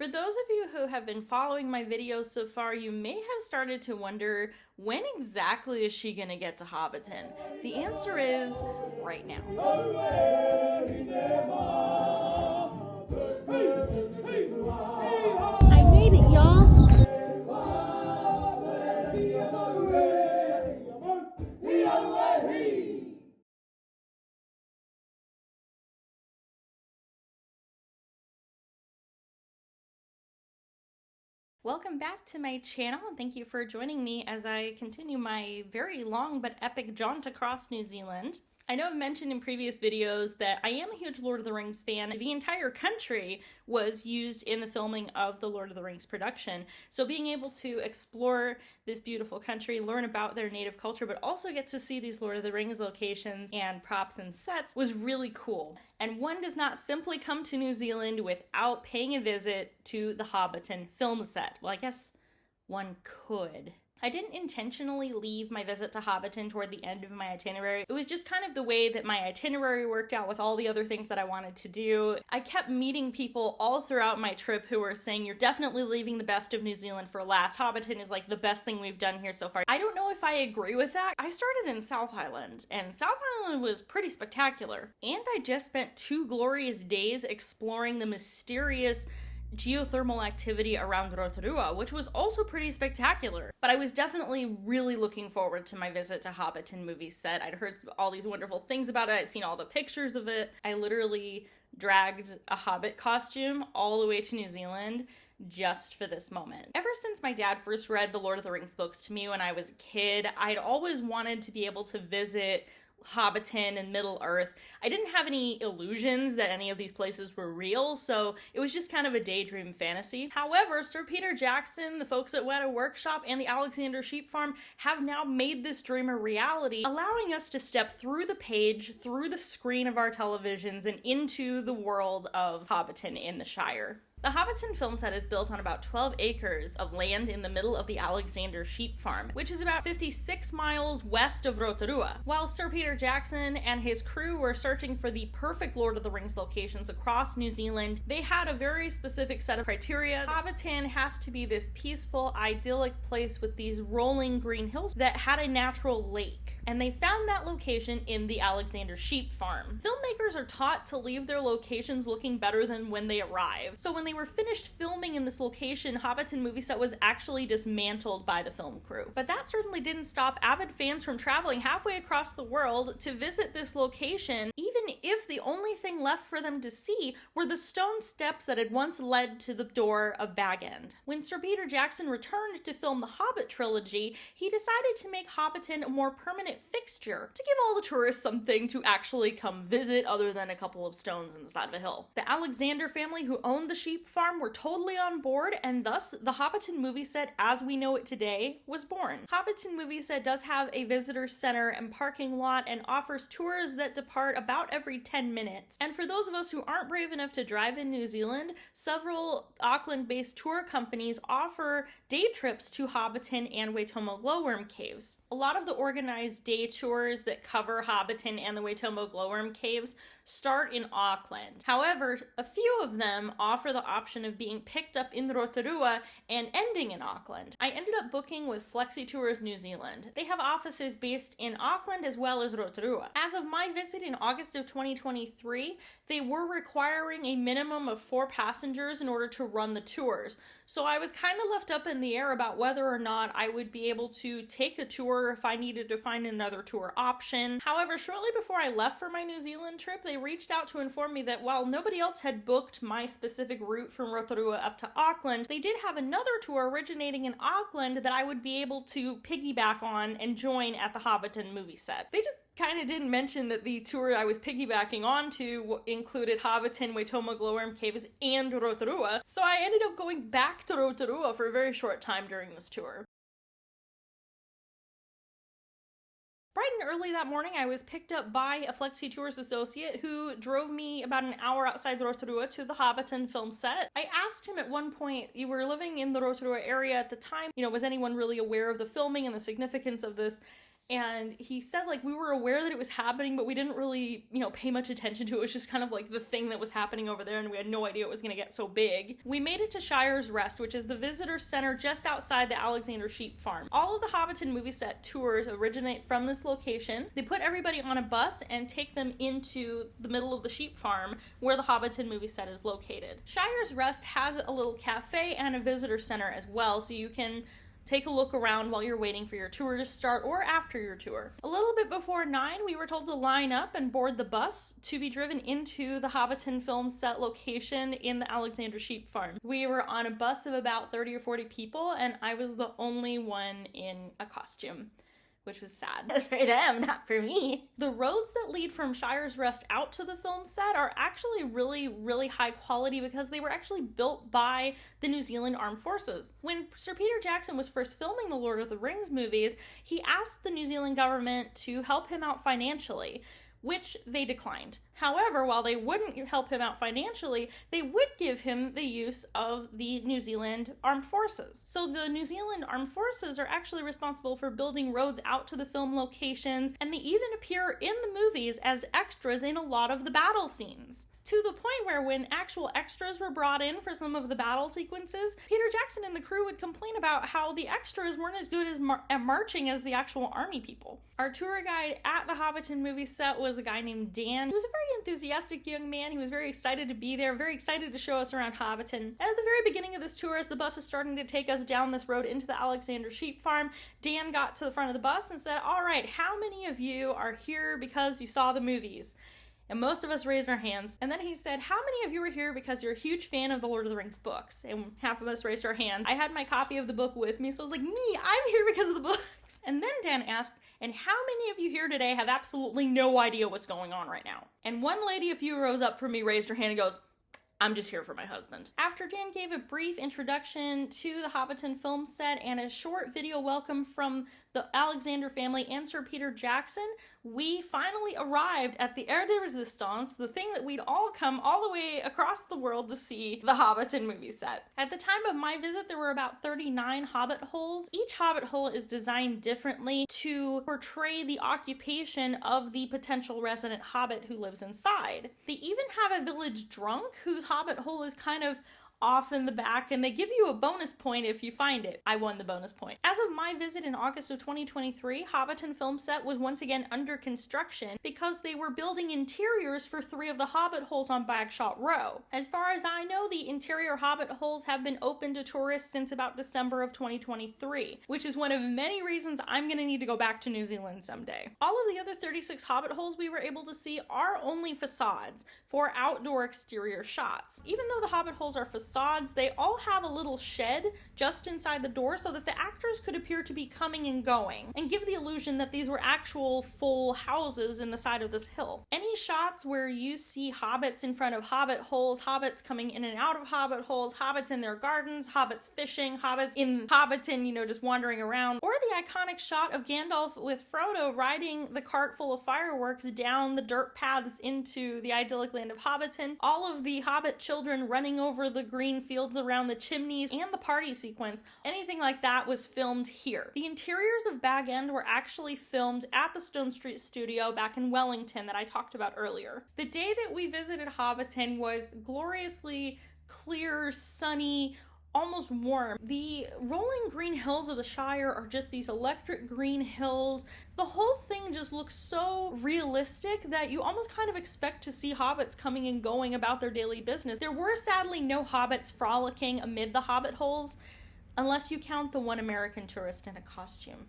For those of you who have been following my videos so far, you may have started to wonder, when exactly is she gonna get to Hobbiton? The answer is right now. I made it, y'all. Welcome back to my channel, and thank you for joining me as I continue my very long but epic jaunt across New Zealand. I know I've mentioned in previous videos that I am a huge Lord of the Rings fan. The entire country was used in the filming of the Lord of the Rings production. So being able to explore this beautiful country, learn about their native culture, but also get to see these Lord of the Rings locations and props and sets was really cool. And one does not simply come to New Zealand without paying a visit to the Hobbiton film set. Well, I guess one could. I didn't intentionally leave my visit to Hobbiton toward the end of my itinerary. It was just kind of the way that my itinerary worked out with all the other things that I wanted to do. I kept meeting people all throughout my trip who were saying, you're definitely leaving the best of New Zealand for last. Hobbiton is like the best thing we've done here so far. I don't know if I agree with that. I started in South Island, and South Island was pretty spectacular. And I just spent 2 glorious days exploring the mysterious geothermal activity around Rotorua, which was also pretty spectacular. But I was definitely really looking forward to my visit to Hobbiton movie set. I'd heard all these wonderful things about it. I'd seen all the pictures of it. I literally dragged a Hobbit costume all the way to New Zealand just for this moment. Ever since my dad first read the Lord of the Rings books to me when I was a kid, I'd always wanted to be able to visit Hobbiton and Middle Earth. I didn't have any illusions that any of these places were real, so it was just kind of a daydream fantasy. However, Sir Peter Jackson, the folks at Weta Workshop, and the Alexander Sheep Farm have now made this dream a reality, allowing us to step through the page, through the screen of our televisions, and into the world of Hobbiton in the Shire. The Hobbiton film set is built on about 12 acres of land in the middle of the Alexander Sheep Farm, which is about 56 miles west of Rotorua. While Sir Peter Jackson and his crew were searching for the perfect Lord of the Rings locations across New Zealand, they had a very specific set of criteria. Hobbiton has to be this peaceful, idyllic place with these rolling green hills that had a natural lake. And they found that location in the Alexander Sheep Farm. Filmmakers are taught to leave their locations looking better than when they arrive. So when they were finished filming in this location, Hobbiton movie set was actually dismantled by the film crew. But that certainly didn't stop avid fans from traveling halfway across the world to visit this location, even if the only thing left for them to see were the stone steps that had once led to the door of Bag End. When Sir Peter Jackson returned to film the Hobbit trilogy, he decided to make Hobbiton a more permanent fixture to give all the tourists something to actually come visit other than a couple of stones in the side of a hill. The Alexander family, who owned the sheep farm, were totally on board, and thus the Hobbiton movie set as we know it today was born. Hobbiton movie set does have a visitor center and parking lot and offers tours that depart about every 10 minutes. And for those of us who aren't brave enough to drive in New Zealand, several Auckland-based tour companies offer day trips to Hobbiton and Waitomo Glowworm caves. A lot of the organized day tours that cover Hobbiton and the Waitomo Glowworm caves start in Auckland. However, a few of them offer the option of being picked up in Rotorua and ending in Auckland. I ended up booking with Flexi Tours New Zealand. They have offices based in Auckland as well as Rotorua. As of my visit in August of 2023, they were requiring a minimum of 4 passengers in order to run the tours. So I was kind of left up in the air about whether or not I would be able to take a tour if I needed to find another tour option. However, shortly before I left for my New Zealand trip, they reached out to inform me that while nobody else had booked my specific route from Rotorua up to Auckland, they did have another tour originating in Auckland that I would be able to piggyback on and join at the Hobbiton movie set. They just kind of didn't mention that the tour I was piggybacking onto included Hobbiton, Waitomo Glowworm Caves, and Rotorua, so I ended up going back to Rotorua for a very short time during this tour. Bright and early that morning, I was picked up by a Flexi Tours associate who drove me about an hour outside Rotorua to the Hobbiton film set. I asked him at one point, you were living in the Rotorua area at the time, was anyone really aware of the filming and the significance of this? And he said, like, we were aware that it was happening, but we didn't really, pay much attention to it. It was just kind of like the thing that was happening over there, and we had no idea it was going to get so big. We made it to Shire's Rest, which is the visitor center just outside the Alexander Sheep Farm. All of the Hobbiton movie set tours originate from this location. They put everybody on a bus and take them into the middle of the sheep farm where the Hobbiton movie set is located. Shire's Rest has a little cafe and a visitor center as well, so you can take a look around while you're waiting for your tour to start or after your tour. A little bit before 9, we were told to line up and board the bus to be driven into the Hobbiton film set location in the Alexander Sheep Farm. We were on a bus of about 30 or 40 people, and I was the only one in a costume, which was sad for them, not for me. The roads that lead from Shire's Rest out to the film set are actually really, really high quality because they were actually built by the New Zealand Armed Forces. When Sir Peter Jackson was first filming the Lord of the Rings movies, he asked the New Zealand government to help him out financially, which they declined. However, while they wouldn't help him out financially, they would give him the use of the New Zealand Armed Forces. So the New Zealand Armed Forces are actually responsible for building roads out to the film locations, and they even appear in the movies as extras in a lot of the battle scenes. To the point where when actual extras were brought in for some of the battle sequences, Peter Jackson and the crew would complain about how the extras weren't as good at marching as the actual army people. Our tour guide at the Hobbiton movie set was a guy named Dan. He was a very enthusiastic young man. He was very excited to be there, very excited to show us around Hobbiton. And at the very beginning of this tour, as the bus is starting to take us down this road into the Alexander Sheep Farm, Dan got to the front of the bus and said, "All right, how many of you are here because you saw the movies?" And most of us raised our hands. And then he said, "How many of you are here because you're a huge fan of the Lord of the Rings books?" And half of us raised our hands. I had my copy of the book with me, so I was like, "Me, I'm here because of the books." And then Dan asked, "And how many of you here today have absolutely no idea what's going on right now?" And one lady a few rows up from me raised her hand and goes, "I'm just here for my husband." After Dan gave a brief introduction to the Hobbiton film set and a short video welcome from the Alexander family and Sir Peter Jackson, we finally arrived at the Air de Resistance, the thing that we'd all come all the way across the world to see, the Hobbiton movie set. At the time of my visit, there were about 39 Hobbit holes. Each Hobbit hole is designed differently to portray the occupation of the potential resident Hobbit who lives inside. They even have a village drunk whose Hobbit hole is kind of off in the back, and they give you a bonus point if you find it. I won the bonus point. As of my visit in August of 2023, Hobbiton film set was once again under construction because they were building interiors for 3 of the Hobbit holes on Bagshot Row. As far as I know, the interior Hobbit holes have been open to tourists since about December of 2023, which is one of many reasons I'm gonna need to go back to New Zealand someday. All of the other 36 Hobbit holes we were able to see are only facades for outdoor exterior shots. Even though the Hobbit holes are facades, they all have a little shed just inside the door so that the actors could appear to be coming and going and give the illusion that these were actual full houses in the side of this hill. Any shots where you see hobbits in front of Hobbit holes, hobbits coming in and out of Hobbit holes, hobbits in their gardens, hobbits fishing, hobbits in Hobbiton, just wandering around, or the iconic shot of Gandalf with Frodo riding the cart full of fireworks down the dirt paths into the idyllic land of Hobbiton, all of the Hobbit children running over the green fields around the chimneys, and the party sequence, anything like that was filmed here. The interiors of Bag End were actually filmed at the Stone Street studio back in Wellington that I talked about earlier. The day that we visited Hobbiton was gloriously clear, sunny, almost warm. The rolling green hills of the Shire are just these electric green hills. The whole thing just looks so realistic that you almost kind of expect to see hobbits coming and going about their daily business. There were sadly no hobbits frolicking amid the Hobbit holes, unless you count the one American tourist in a costume.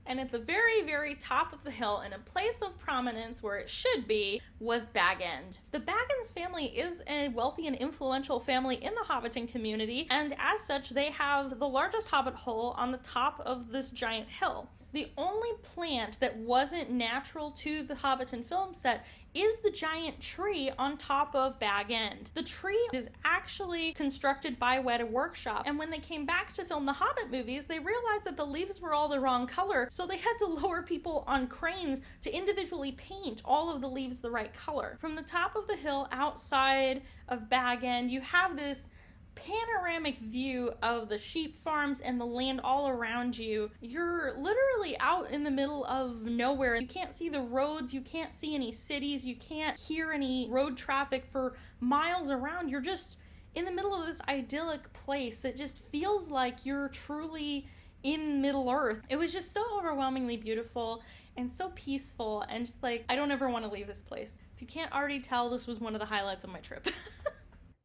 And at the very, very top of the hill, in a place of prominence where it should be, was Bag End. The Baggins family is a wealthy and influential family in the Hobbiton community, and as such, they have the largest Hobbit hole on the top of this giant hill. The only plant that wasn't natural to the Hobbiton film set is the giant tree on top of Bag End. The tree is actually constructed by Weta Workshop, and when they came back to film the Hobbit movies, they realized that the leaves were all the wrong color, so they had to lower people on cranes to individually paint all of the leaves the right color. From the top of the hill outside of Bag End, you have this panoramic view of the sheep farms and the land all around you. You're literally out in the middle of nowhere. You can't see the roads, you can't see any cities, you can't hear any road traffic for miles around. You're just in the middle of this idyllic place that just feels like you're truly in Middle Earth. It was just so overwhelmingly beautiful and so peaceful, and just like, I don't ever want to leave this place. If you can't already tell, this was one of the highlights of my trip.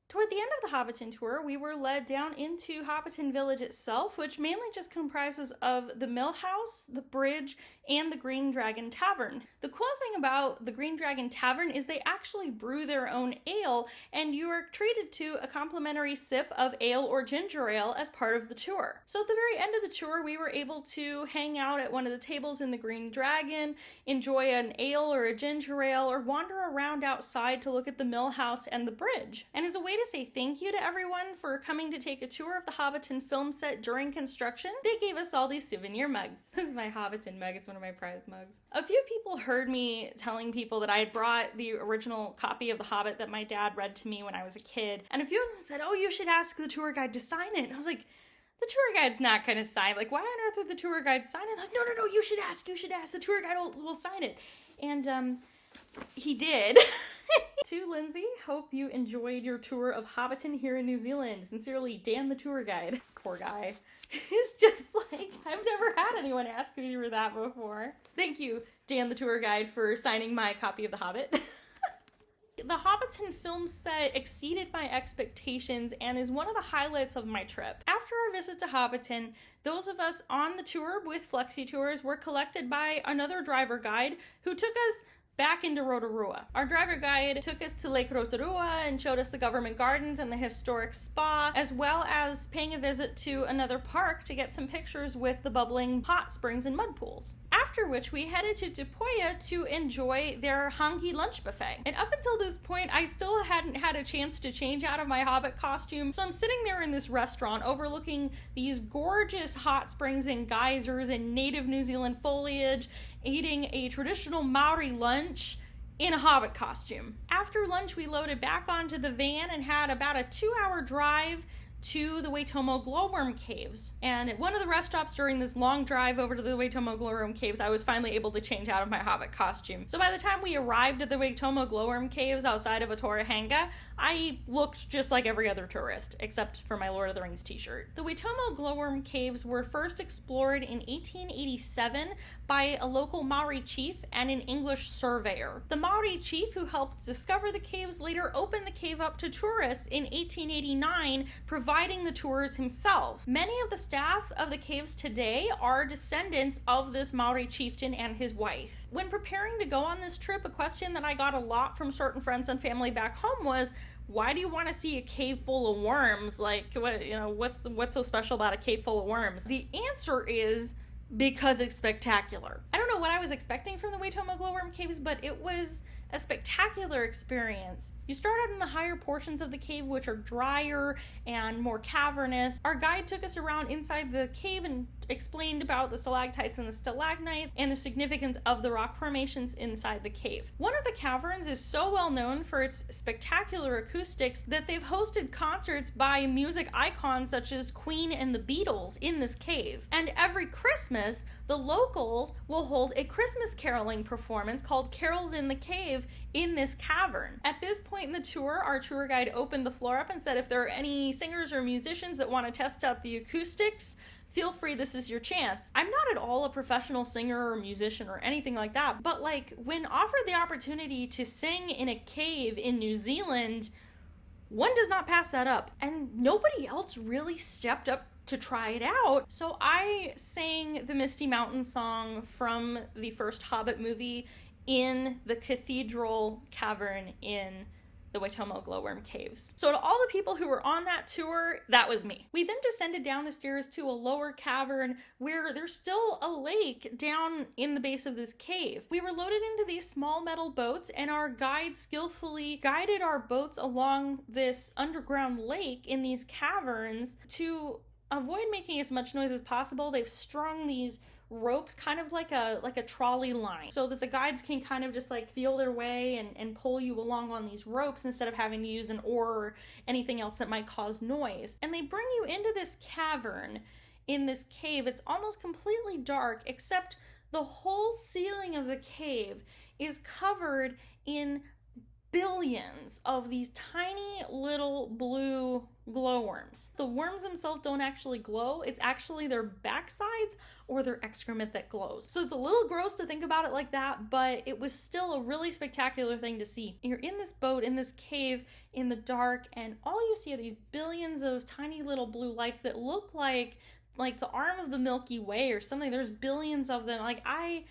Toward the end of the Hobbiton tour, we were led down into Hobbiton Village itself, which mainly just comprises of the mill house, the bridge, and the Green Dragon Tavern. The cool thing about the Green Dragon Tavern is they actually brew their own ale, and you are treated to a complimentary sip of ale or ginger ale as part of the tour. So at the very end of the tour, we were able to hang out at one of the tables in the Green Dragon, enjoy an ale or a ginger ale, or wander around outside to look at the mill house and the bridge. And as a way to say thank you to everyone for coming to take a tour of the Hobbiton film set during construction, they gave us all these souvenir mugs. This is my Hobbiton mug. It's one of my prize mugs. A few people heard me telling people that I had brought the original copy of The Hobbit that my dad read to me when I was a kid, and a few of them said, "Oh, you should ask the tour guide to sign it." And I was like, the tour guide's not going to sign. Like, why on earth would the tour guide sign it? Like, no, you should ask. The tour guide will sign it. And he did. To Lindsay, hope you enjoyed your tour of Hobbiton here in New Zealand. Sincerely, Dan the tour guide. Poor guy. He's just like, I've never had anyone ask me for that before. Thank you, Dan the tour guide, for signing my copy of The Hobbit. The Hobbiton film set exceeded my expectations and is one of the highlights of my trip. After our visit to Hobbiton, those of us on the tour with Flexi Tours were collected by another driver guide who took us back into Rotorua. Our driver guide took us to Lake Rotorua and showed us the government gardens and the historic spa, as well as paying a visit to another park to get some pictures with the bubbling hot springs and mud pools. After which we headed to Te Puia to enjoy their hangi lunch buffet. And up until this point, I still hadn't had a chance to change out of my Hobbit costume, so I'm sitting there in this restaurant overlooking these gorgeous hot springs and geysers and native New Zealand foliage, eating a traditional Maori lunch in a Hobbit costume. After lunch, we loaded back onto the van and had about a 2-hour drive to the Waitomo Glowworm caves. And at one of the rest stops during this long drive over to the Waitomo Glowworm caves, I was finally able to change out of my Hobbit costume. So by the time we arrived at the Waitomo Glowworm caves outside of Atorahanga, I looked just like every other tourist, except for my Lord of the Rings t-shirt. The Waitomo Glowworm caves were first explored in 1887 by a local Maori chief and an English surveyor. The Maori chief who helped discover the caves later opened the cave up to tourists in 1889, providing the tours himself. Many of the staff of the caves today are descendants of this Maori chieftain and his wife. When preparing to go on this trip, a question that I got a lot from certain friends and family back home was, why do you want to see a cave full of worms? Like, what's so special about a cave full of worms? The answer is because it's spectacular. I don't know what I was expecting from the Waitomo Glowworm caves, but it was a spectacular experience. You start out in the higher portions of the cave, which are drier and more cavernous. Our guide took us around inside the cave and explained about the stalactites and the stalagmites and the significance of the rock formations inside the cave. One of the caverns is so well known for its spectacular acoustics that they've hosted concerts by music icons such as Queen and the Beatles in this cave. And every Christmas, the locals will hold a Christmas caroling performance called Carols in the Cave in this cavern. At this point in the tour, our tour guide opened the floor up and said, if there are any singers or musicians that want to test out the acoustics, feel free, this is your chance. I'm not at all a professional singer or musician or anything like that, but like when offered the opportunity to sing in a cave in New Zealand, one does not pass that up. And nobody else really stepped up to try it out. So I sang the Misty Mountain song from the first Hobbit movie in the cathedral cavern in the Waitomo Glowworm caves. So to all the people who were on that tour, that was me. We then descended down the stairs to a lower cavern where there's still a lake down in the base of this cave. We were loaded into these small metal boats, and our guide skillfully guided our boats along this underground lake in these caverns. To avoid making as much noise as possible, they've strung these ropes, kind of like a trolley line, so that the guides can kind of just like feel their way and pull you along on these ropes instead of having to use an oar or anything else that might cause noise. And they bring you into this cavern in this cave. It's almost completely dark, except the whole ceiling of the cave is covered in billions of these tiny little blue glowworms. The worms themselves don't actually glow. It's actually their backsides or their excrement that glows. So it's a little gross to think about it like that, but it was still a really spectacular thing to see. You're in this boat, in this cave, in the dark, and all you see are these billions of tiny little blue lights that look like the arm of the Milky Way or something. There's billions of them. Like, I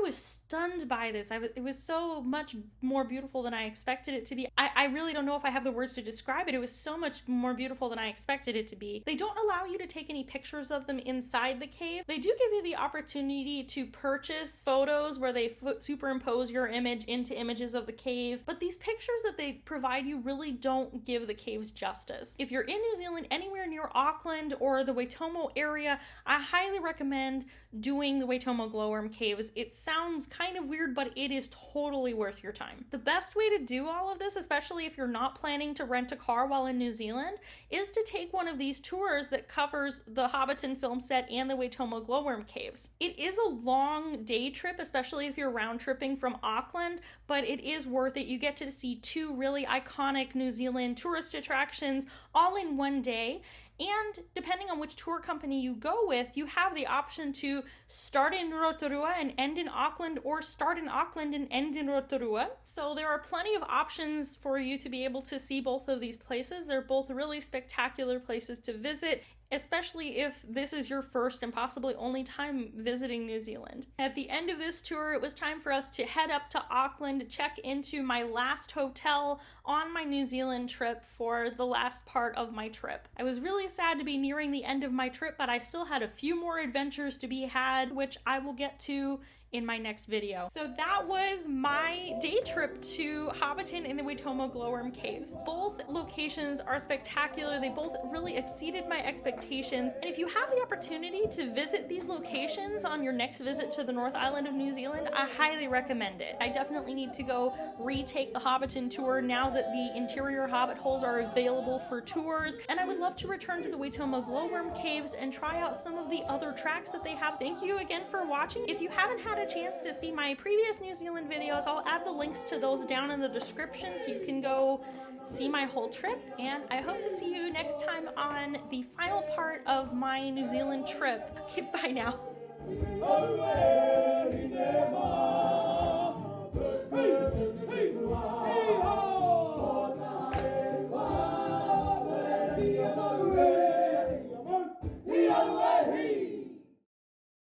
was stunned by this. It was so much more beautiful than I expected it to be. I really don't know if I have the words to describe it. It was so much more beautiful than I expected it to be. They don't allow you to take any pictures of them inside the cave. They do give you the opportunity to purchase photos where they superimpose your image into images of the cave, but these pictures that they provide you really don't give the caves justice. If you're in New Zealand, anywhere near Auckland or the Waitomo area, I highly recommend doing the Waitomo Glowworm caves. It sounds kind of weird, but it is totally worth your time. The best way to do all of this, especially if you're not planning to rent a car while in New Zealand, is to take one of these tours that covers the Hobbiton film set and the Waitomo Glowworm caves. It is a long day trip, especially if you're round tripping from Auckland, but it is worth it. You get to see two really iconic New Zealand tourist attractions all in one day. And depending on which tour company you go with, you have the option to start in Rotorua and end in Auckland, or start in Auckland and end in Rotorua. So there are plenty of options for you to be able to see both of these places. They're both really spectacular places to visit, especially if this is your first and possibly only time visiting New Zealand. At the end of this tour, it was time for us to head up to Auckland to check into my last hotel on my New Zealand trip for the last part of my trip. I was really sad to be nearing the end of my trip, but I still had a few more adventures to be had, which I will get to in my next video. So that was my day trip to Hobbiton and the Waitomo Glowworm Caves. Both locations are spectacular. They both really exceeded my expectations. And if you have the opportunity to visit these locations on your next visit to the North Island of New Zealand, I highly recommend it. I definitely need to go retake the Hobbiton tour now that the interior Hobbit holes are available for tours. And I would love to return to the Waitomo Glowworm Caves and try out some of the other tracks that they have. Thank you again for watching. If you haven't had a chance to see my previous New Zealand videos, I'll add the links to those down in the description so you can go see my whole trip, and I hope to see you next time on the final part of my New Zealand trip. Okay, bye now.